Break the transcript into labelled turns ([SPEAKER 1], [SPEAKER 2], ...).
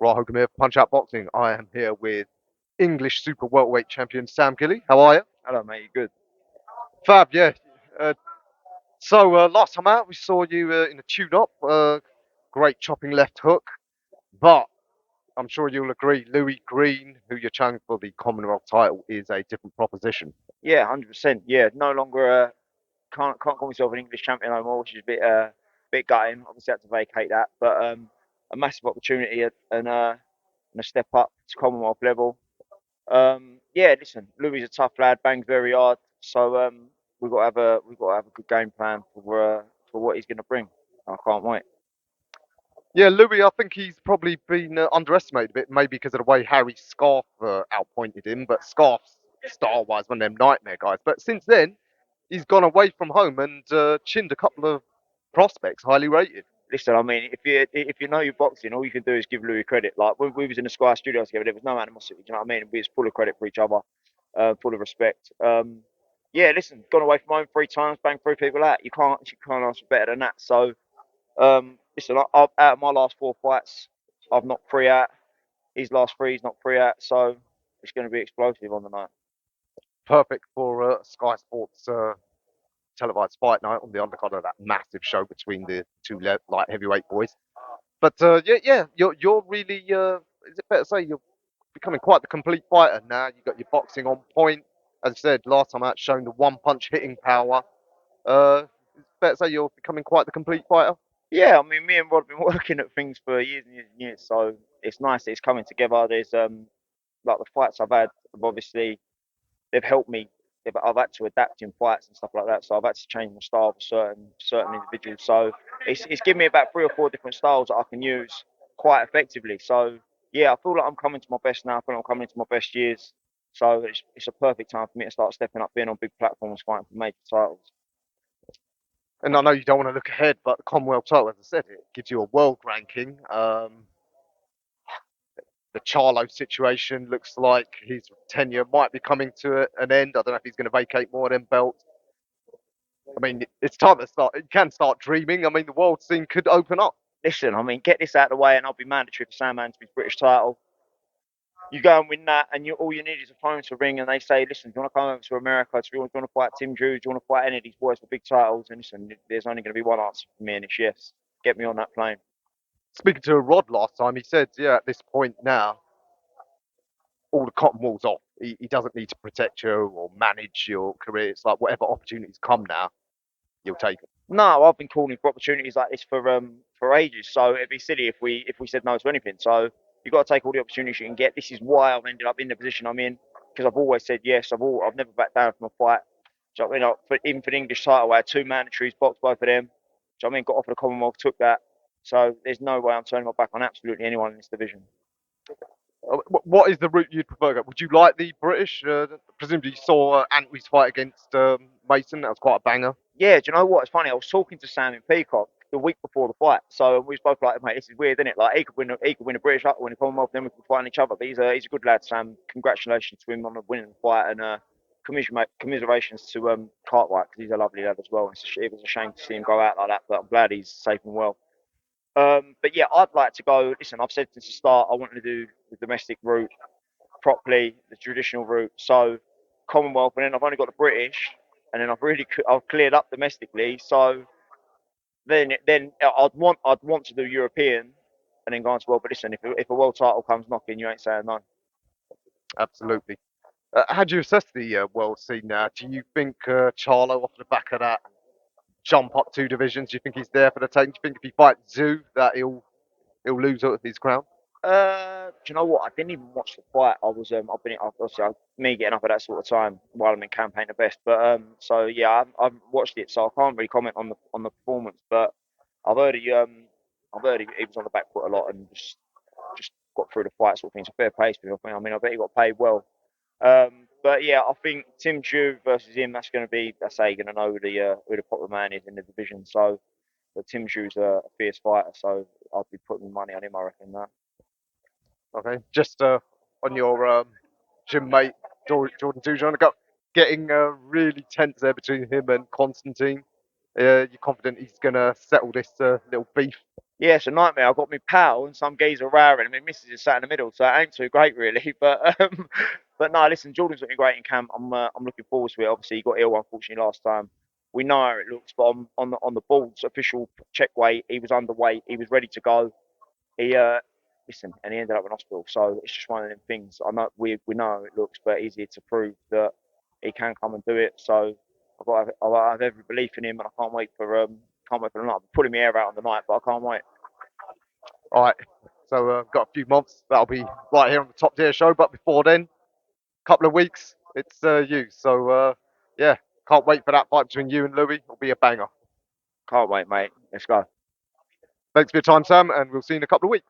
[SPEAKER 1] Right, Hogan here, Punch Out Boxing. I am here with English super welterweight champion Sam Gilley. How are you?
[SPEAKER 2] Hello, mate. You good?
[SPEAKER 1] Fab, yeah. Uh, last time out, we saw you in a tune-up. Great chopping left hook. But I'm sure you'll agree, Louis Green, who you're challenging for the Commonwealth title, is a different proposition.
[SPEAKER 2] Yeah, 100%. Yeah, no longer can't call myself an English champion no more, which is a bit gutting. Obviously, had to vacate that, but a massive opportunity and a step up to Commonwealth level. Yeah, listen, Louis is a tough lad, bangs very hard, so we've got to have a good game plan for what he's going to bring. I can't wait.
[SPEAKER 1] Yeah, Louis, I think he's probably been underestimated a bit, maybe because of the way Harry Scarf outpointed him. But Scarf's style-wise, one of them nightmare guys. But since then, he's gone away from home and chinned a couple of prospects highly rated.
[SPEAKER 2] Listen, I mean, if you know your boxing, all you can do is give Louis credit. Like when we was in the Sky studio together, there was no animosity. Do you know what I mean? We was full of credit for each other, full of respect. Yeah, listen, gone away from home 3 times, banged 3 people out. You can't ask for better than that. So, listen, out of my last 4 fights, I've knocked 3 out. His last 3, he's knocked 3 out. So it's going to be explosive on the night.
[SPEAKER 1] Perfect for Sky Sports televised fight night on the undercard of that massive show between the two light heavyweight boys. But yeah, you're really is it fair to say you're becoming quite the complete fighter now? You got your boxing on point. As I said last time out, showing the one punch hitting power. Is it fair to say you're becoming quite the complete fighter?
[SPEAKER 2] Yeah, I mean, me and Rod have been working at things for years and years and years. So it's nice that it's coming together. There's like the fights I've had have obviously they've helped me. I've had to adapt in fights and stuff like that, so I've had to change my style for certain individuals. So it's given me about 3 or 4 different styles that I can use quite effectively. So yeah, I feel like I'm coming to my best now. I feel like I'm coming into my best years. So it's a perfect time for me to start stepping up, being on big platforms, fighting for major titles.
[SPEAKER 1] And I know you don't want to look ahead, but the Commonwealth title, as I said, it gives you a world ranking. The Charlo situation looks like his tenure might be coming to an end. I don't know if he's going to vacate more than belts. I mean, it's time to start. You can start dreaming. I mean, the world scene could open up.
[SPEAKER 2] Listen, I mean, get this out of the way, and I'll be mandatory for Sam Man to be British title. You go and win that, and all you need is a phone to ring, and they say, "Listen, do you want to come over to America? Do you want to fight Tim Drew? Do you want to fight any of these boys for big titles?" And listen, there's only going to be one answer for me, and it's yes. Get me on that plane.
[SPEAKER 1] Speaking to Rod last time, he said, yeah, at this point now, all the cotton wool's off. He doesn't need to protect you or manage your career. It's like whatever opportunities come now, you'll take them.
[SPEAKER 2] No, I've been calling for opportunities like this for ages. So it'd be silly if we said no to anything. So you've got to take all the opportunities you can get. This is why I've ended up in the position I'm in because I've always said yes. I've never backed down from a fight. So you know, even for the English title, I had 2 mandatories, boxed both of them. So I mean, got offered a Commonwealth, took that. So there's no way I'm turning my back on absolutely anyone in this division.
[SPEAKER 1] What is the route you'd prefer? Would you like the British? Presumably you saw Antwi's fight against Mason. That was quite a banger.
[SPEAKER 2] Yeah, do you know what? It's funny. I was talking to Sam in Peacock the week before the fight, so we was both like, "Mate, this is weird, isn't it? Like he could win a British, I could win a Commonwealth, then we could fight each other." But he's a good lad, Sam. Congratulations to him on winning the fight, and commiserations to Cartwright because he's a lovely lad as well. It was a shame to see him go out like that, but I'm glad he's safe and well. But yeah, I'd like to go. Listen, I've said since the start I wanted to do the domestic route properly, the traditional route. So Commonwealth, and then I've only got the British, and then I've cleared up domestically. So then I'd want to do European, and then go on to world. But listen, if a world title comes knocking, you ain't saying no.
[SPEAKER 1] Absolutely. How do you assess the world scene now? Do you think Charlo, off the back of that jump up 2 divisions, do you think he's there for the taking? Do you think if he fights Zoo, that he'll lose his crown?
[SPEAKER 2] Do you know what? I didn't even watch the fight. I've been obviously me getting up at that sort of time while I'm in campaign the best. But so yeah, I've watched it, so I can't really comment on the performance. But I've heard he was on the back foot a lot and just got through the fight sort of thing. It's a fair pace for him. I mean, I bet he got paid well. But yeah, I think Tim Drew versus him. That's how you're gonna know who the proper man is in the division. So, but Tim Drew's a fierce fighter, so I'll be putting money on him. I reckon that.
[SPEAKER 1] Okay, just on your gym mate Jordan Dujan, got getting really tense there between him and Constantine. You're confident he's gonna settle this little beef?
[SPEAKER 2] Yeah, it's a nightmare. I've got my pal and some geezer rowing, and my missus is sat in the middle, so it ain't too great really. But no, listen, Jordan's looking great in camp. I'm looking forward to it. Obviously, he got ill unfortunately last time. We know how it looks, but on the board's official check weight, he was underweight. He was ready to go. He listen, and he ended up in hospital. So it's just one of them things. I know we know how it looks, but he's here to prove that he can come and do it. So I have every belief in him, and I can't wait for the night. I'm pulling my hair out on the night, but I can't wait.
[SPEAKER 1] All right. So got a few months. That'll be right here on the Top Tier Show. But before then, couple of weeks, it's you. So yeah, can't wait for that fight between you and Louis. It'll be a banger.
[SPEAKER 2] Can't wait, mate. Let's go.
[SPEAKER 1] Thanks for your time, Sam, and we'll see you in a couple of weeks.